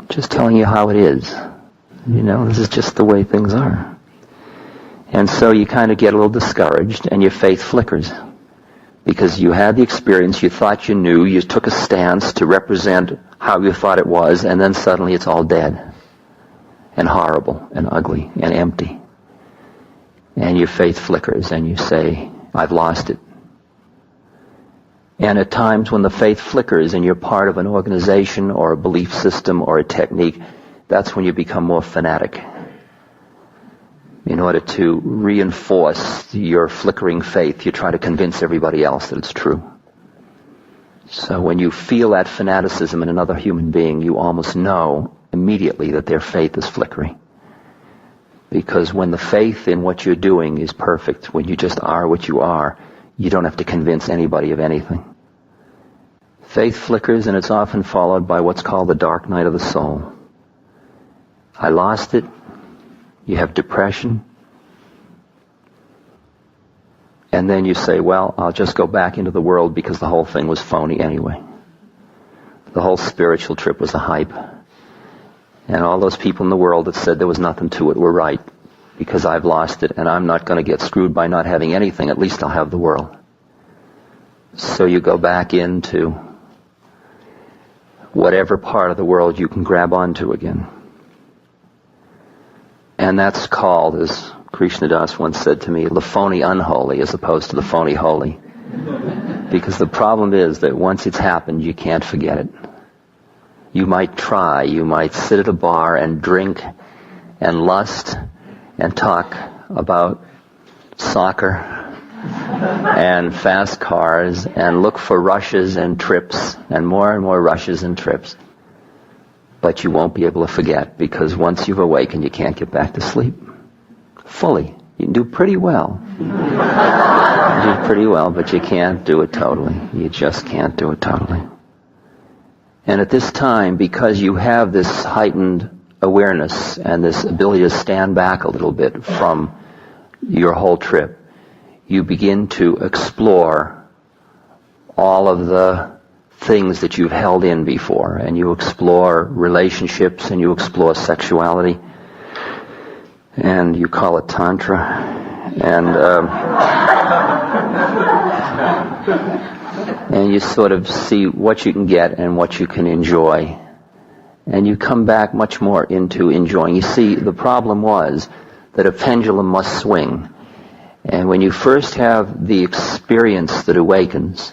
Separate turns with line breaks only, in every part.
Just telling you how it is. This is just the way things are. And so you kind of get a little discouraged and your faith flickers. Because you had the experience, you thought you knew, you took a stance to represent how you thought it was, and then suddenly it's all dead. And horrible, and ugly, and empty. And your faith flickers and you say, I've lost it. And at times when the faith flickers and you're part of an organization or a belief system or a technique, that's when you become more fanatic. In order to reinforce your flickering faith, you try to convince everybody else that it's true. So when you feel that fanaticism in another human being, you almost know immediately that their faith is flickering. Because when the faith in what you're doing is perfect, when you just are what you are, you don't have to convince anybody of anything. Faith flickers, and it's often followed by what's called the dark night of the soul. I lost it. You have depression. And then you say, well, I'll just go back into the world because the whole thing was phony anyway. The whole spiritual trip was a hype. And all those people in the world that said there was nothing to it were right, because I've lost it, and I'm not going to get screwed by not having anything. At least I'll have the world. So you go back into whatever part of the world you can grab onto again. And that's called, as Krishna Das once said to me, the phony unholy as opposed to the phony holy. Because the problem is that once it's happened, you can't forget it. You might try, you might sit at a bar and drink and lust and talk about soccer and fast cars and look for rushes and trips and more rushes and trips. But you won't be able to forget, because once you've awakened, you can't get back to sleep fully. You can do pretty well. You can do pretty well, but you can't do it totally. You just can't do it totally. And at this time, because you have this heightened awareness and this ability to stand back a little bit from your whole trip, you begin to explore all of the things that you've held in before, and you explore relationships, and you explore sexuality, and you call it tantra, and you sort of see what you can get and what you can enjoy, and you come back much more into enjoying. You see, the problem was that a pendulum must swing, and when you first have the experience that awakens,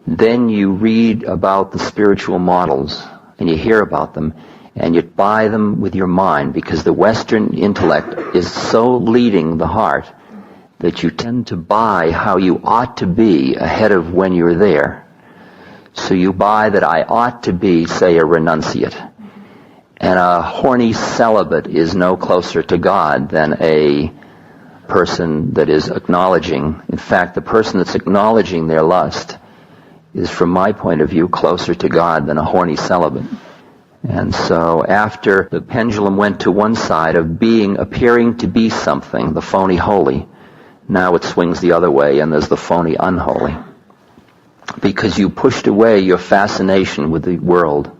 then you read about the spiritual models, and you hear about them, and you buy them with your mind, because the Western intellect is so leading the heart that you tend to buy how you ought to be ahead of when you're there. So you buy that I ought to be, say, a renunciate. And a horny celibate is no closer to God than a person that is acknowledging. In fact, the person that's acknowledging their lust is, from my point of view, closer to God than a horny celibate. And so after the pendulum went to one side of appearing to be something, the phony holy, now it swings the other way, and there's the phony unholy. Because you pushed away your fascination with the world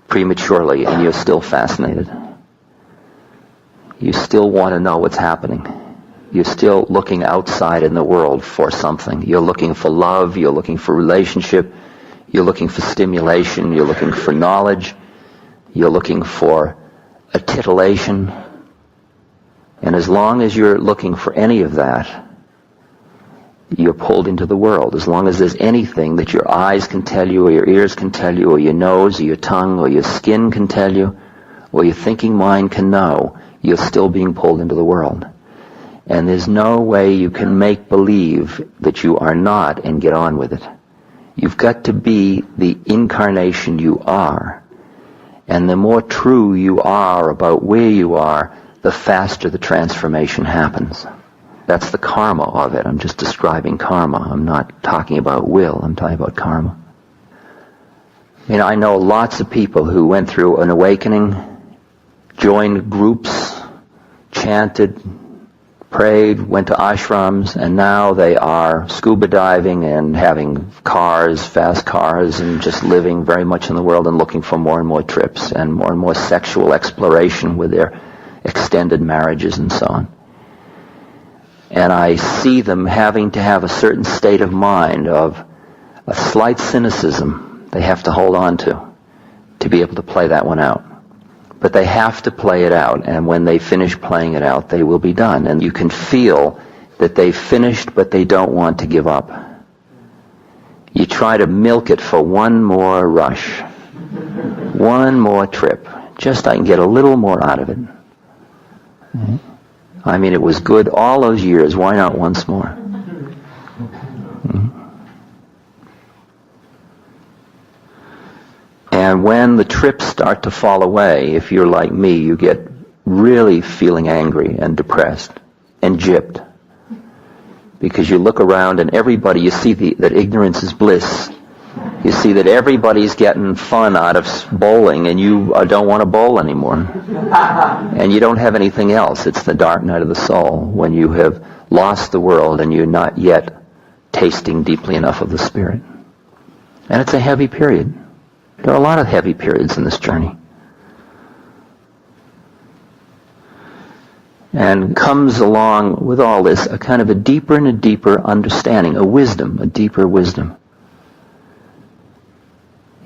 prematurely, and you're still fascinated. You still want to know what's happening. You're still looking outside in the world for something. You're looking for love, you're looking for relationship, you're looking for stimulation, you're looking for knowledge, you're looking for a titillation. And as long as you're looking for any of that, you're pulled into the world. As long as there's anything that your eyes can tell you, or your ears can tell you, or your nose, or your tongue, or your skin can tell you, or your thinking mind can know, you're still being pulled into the world. And there's no way you can make believe that you are not and get on with it. You've got to be the incarnation you are. And the more true you are about where you are, the faster the transformation happens. That's the karma of it. I'm just describing karma. I'm not talking about will. I'm talking about karma. I know lots of people who went through an awakening, joined groups, chanted, prayed, went to ashrams, and now they are scuba diving and having cars, fast cars, and just living very much in the world and looking for more and more trips and more sexual exploration with their extended marriages and so on. And I see them having to have a certain state of mind of a slight cynicism they have to hold on to be able to play that one out. But they have to play it out, and when they finish playing it out, they will be done. And you can feel that they've finished, but they don't want to give up. You try to milk it for one more rush, one more trip. Just I can get a little more out of it. I mean, it was good all those years. Why not once more? And when the trips start to fall away, if you're like me, you get really feeling angry and depressed and gypped. Because you look around and everybody, you see that ignorance is bliss. You see that everybody's getting fun out of bowling and you don't want to bowl anymore. And you don't have anything else. It's the dark night of the soul when you have lost the world and you're not yet tasting deeply enough of the Spirit. And it's a heavy period. There are a lot of heavy periods in this journey. And comes along with all this a kind of a deeper and a deeper understanding, a wisdom, a deeper wisdom.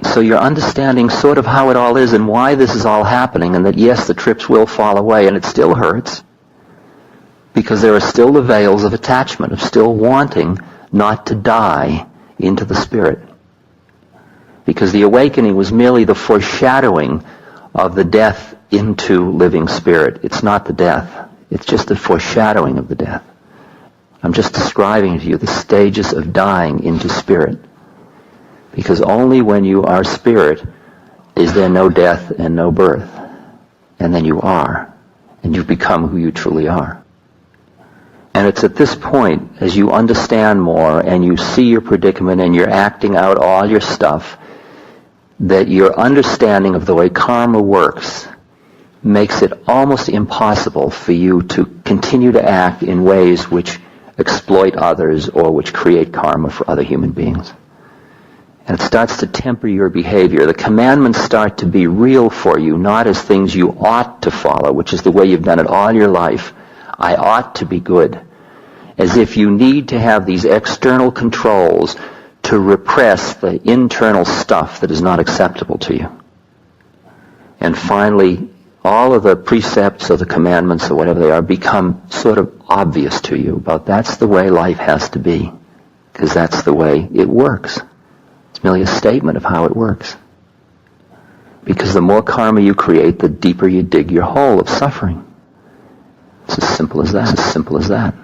So you're understanding sort of how it all is and why this is all happening, and that yes, the trips will fall away and it still hurts because there are still the veils of attachment, of still wanting not to die into the Spirit. Because the awakening was merely the foreshadowing of the death into living Spirit. It's not the death. It's just the foreshadowing of the death. I'm just describing to you the stages of dying into Spirit. Because only when you are Spirit is there no death and no birth. And then you are. And you become who you truly are. And it's at this point, as you understand more and you see your predicament and you're acting out all your stuff, that your understanding of the way karma works makes it almost impossible for you to continue to act in ways which exploit others or which create karma for other human beings. And it starts to temper your behavior. The commandments start to be real for you, not as things you ought to follow, which is the way you've done it all your life. I ought to be good. As if you need to have these external controls to repress the internal stuff that is not acceptable to you. And finally, all of the precepts or the commandments or whatever they are become sort of obvious to you about that's the way life has to be, because that's the way it works. It's merely a statement of how it works. Because the more karma you create, the deeper you dig your hole of suffering. It's as simple as that. It's as simple as that.